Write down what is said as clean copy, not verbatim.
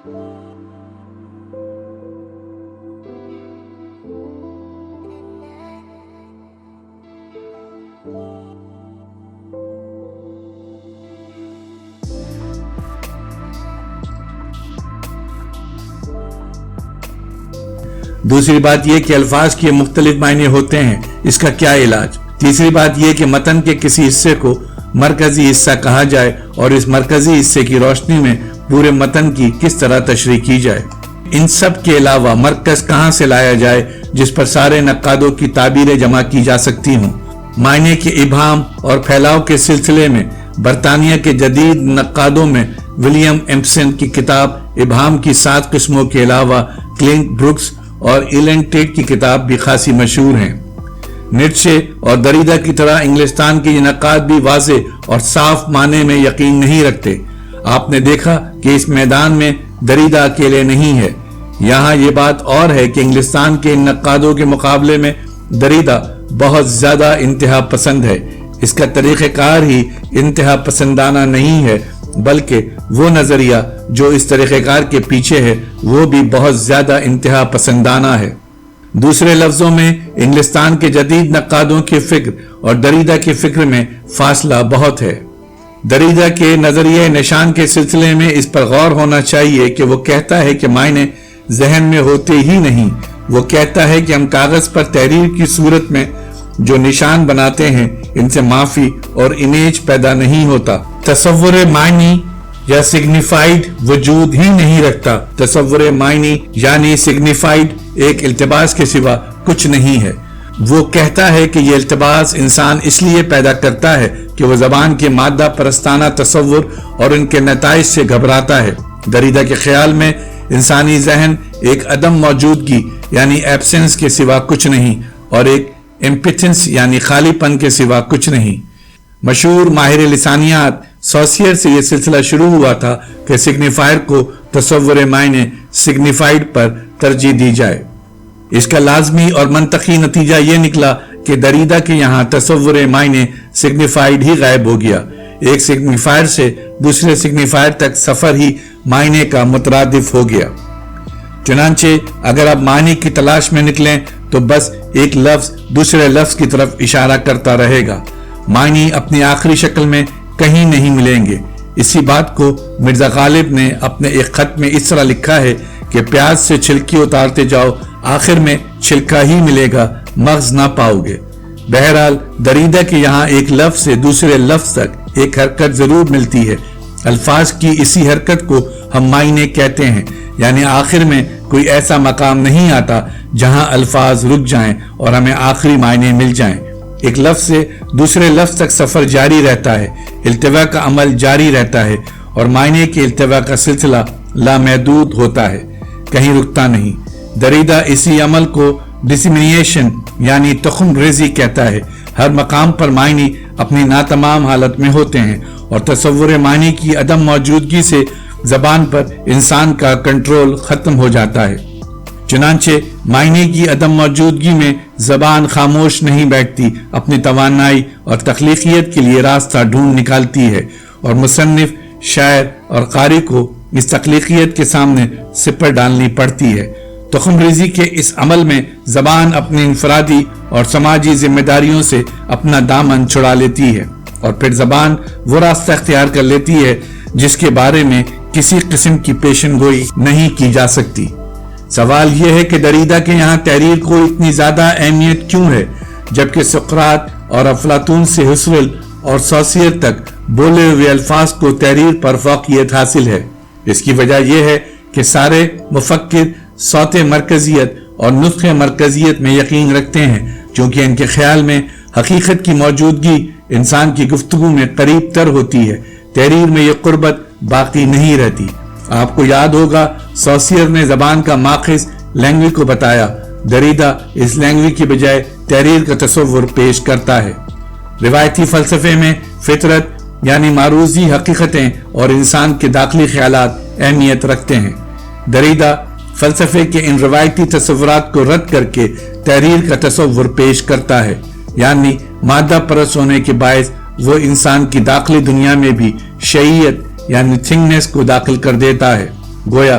دوسری بات یہ کہ الفاظ کے مختلف معنی ہوتے ہیں، اس کا کیا علاج؟ تیسری بات یہ کہ متن کے کسی حصے کو مرکزی حصہ کہا جائے اور اس مرکزی حصے کی روشنی میں پورے متن کی کس طرح تشریح کی جائے۔ ان سب کے علاوہ مرکز کہاں سے لایا جائے جس پر سارے نقادوں کی تعبیریں جمع کی جا سکتی ہوں۔ معنی کے ابہام اور پھیلاؤ کے سلسلے میں برطانیہ کے جدید نقادوں میں ولیم ایمپسن کی کتاب ابہام کی 7 قسموں کے علاوہ کلنٹ بروکس اور ایلن ٹیٹ کی کتاب بھی خاصی مشہور ہیں۔ نیٹشے اور دریدا کی طرح انگلستان کے یہ نقاد بھی واضح اور صاف معنی میں یقین نہیں رکھتے۔ آپ نے دیکھا کہ اس میدان میں دریدا اکیلے نہیں ہے۔ یہاں یہ بات اور ہے کہ انگلستان کے ان نقادوں کے مقابلے میں دریدا بہت زیادہ انتہا پسند ہے۔ اس کا طریقہ کار ہی انتہا پسندانہ نہیں ہے، بلکہ وہ نظریہ جو اس طریقہ کار کے پیچھے ہے وہ بھی بہت زیادہ انتہا پسندانہ ہے۔ دوسرے لفظوں میں انگلستان کے جدید نقادوں کی فکر اور دریدا کی فکر میں فاصلہ بہت ہے۔ دریدا کے نظریہ نشان کے سلسلے میں اس پر غور ہونا چاہیے کہ وہ کہتا ہے کہ معنی ذہن میں ہوتے ہی نہیں۔ وہ کہتا ہے کہ ہم کاغذ پر تحریر کی صورت میں جو نشان بناتے ہیں ان سے مافی اور امیج پیدا نہیں ہوتا۔ تصور معنی یا سگنیفائیڈ وجود ہی نہیں رکھتا۔ تصور معنی یعنی سگنیفائیڈ ایک التباس کے سوا کچھ نہیں ہے۔ وہ کہتا ہے کہ یہ التباس انسان اس لیے پیدا کرتا ہے کہ وہ زبان کے مادہ پرستانہ تصور اور ان کے نتائج سے گھبراتا ہے۔ دریدا کے خیال میں انسانی ذہن ایک عدم موجودگی یعنی ایبسنس کے سوا کچھ نہیں اور ایک امپیٹنس یعنی خالی پن کے سوا کچھ نہیں۔ مشہور ماہر لسانیات سوسیئر سے یہ سلسلہ شروع ہوا تھا کہ سگنیفائر کو تصور معنی سگنیفائیڈ پر ترجیح دی جائے۔ اس کا لازمی اور منطقی نتیجہ یہ نکلا کہ دریدا کے یہاں تصور معنی سگنیفائیڈ ہی غائب ہو گیا۔ ایک سگنیفائر سے دوسرے سگنیفائر تک سفر ہی معنی کا مترادف ہو گیا۔ چنانچہ اگر آپ معنی کی تلاش میں نکلیں تو بس ایک لفظ دوسرے لفظ کی طرف اشارہ کرتا رہے گا۔ معنی اپنی آخری شکل میں کہیں نہیں ملیں گے۔ اسی بات کو مرزا غالب نے اپنے ایک خط میں اس طرح لکھا ہے کہ پیاز سے چھلکی اتارتے جاؤ، آخر میں چھلکا ہی ملے گا، مغز نہ پاؤ گے۔ بہرحال دریدا کے یہاں ایک لفظ سے دوسرے لفظ تک ایک حرکت ضرور ملتی ہے۔ الفاظ کی اسی حرکت کو ہم معنی کہتے ہیں، یعنی آخر میں کوئی ایسا مقام نہیں آتا جہاں الفاظ رک جائیں اور ہمیں آخری معنی مل جائیں۔ ایک لفظ سے دوسرے لفظ تک سفر جاری رہتا ہے، التوا کا عمل جاری رہتا ہے اور معنی کے التوا کا سلسلہ لامحدود ہوتا ہے، کہیں رکتا نہیں۔ دریدا اسی عمل کو ڈسیمینیشن یعنی تخم ریزی کہتا ہے۔ ہر مقام پر معنی اپنی ناتمام حالت میں ہوتے ہیں اور تصور معنی کی عدم موجودگی سے زبان پر انسان کا کنٹرول ختم ہو جاتا ہے۔ چنانچہ معنی کی عدم موجودگی میں زبان خاموش نہیں بیٹھتی، اپنی توانائی اور تخلیقیت کے لیے راستہ ڈھونڈ نکالتی ہے اور مصنف، شاعر اور قاری کو اس تخلیقیت کے سامنے سپر ڈالنی پڑتی ہے۔ تخم ریزی کے اس عمل میں زبان اپنی انفرادی اور سماجی ذمہ داریوں سے اپنا دامن چھڑا لیتی ہے اور پھر زبان وہ راستہ اختیار کر لیتی ہے جس کے بارے میں کسی قسم کی پیشن گوئی نہیں کی جا سکتی۔ سوال یہ ہے کہ دریدا کے یہاں تحریر کو اتنی زیادہ اہمیت کیوں ہے جبکہ سقراط اور افلاطون سے ہسرل اور سوسیئر تک بولے ہوئے الفاظ کو تحریر پر فوقیت حاصل ہے۔ اس کی وجہ یہ ہے کہ سارے مفکر صوت مرکزیت اور نطق مرکزیت میں یقین رکھتے ہیں، چونکہ ان کے خیال میں حقیقت کی موجودگی انسان کی گفتگو میں قریب تر ہوتی ہے، تحریر میں یہ قربت باقی نہیں رہتی۔ آپ کو یاد ہوگا سوسیئر نے زبان کا ماخذ لینگوی کو بتایا، دریدا اس لینگوی کی بجائے تحریر کا تصور پیش کرتا ہے۔ روایتی فلسفے میں فطرت یعنی معروضی حقیقتیں اور انسان کے داخلی خیالات اہمیت رکھتے ہیں۔ دریدا فلسفے کے ان روایتی تصورات کو رد کر کے تحریر کا تصور پیش کرتا ہے، یعنی مادہ پرست ہونے کے باعث وہ انسان کی داخلی دنیا میں بھی شیئیت یعنی تھنگنس کو داخل کر دیتا ہے۔ گویا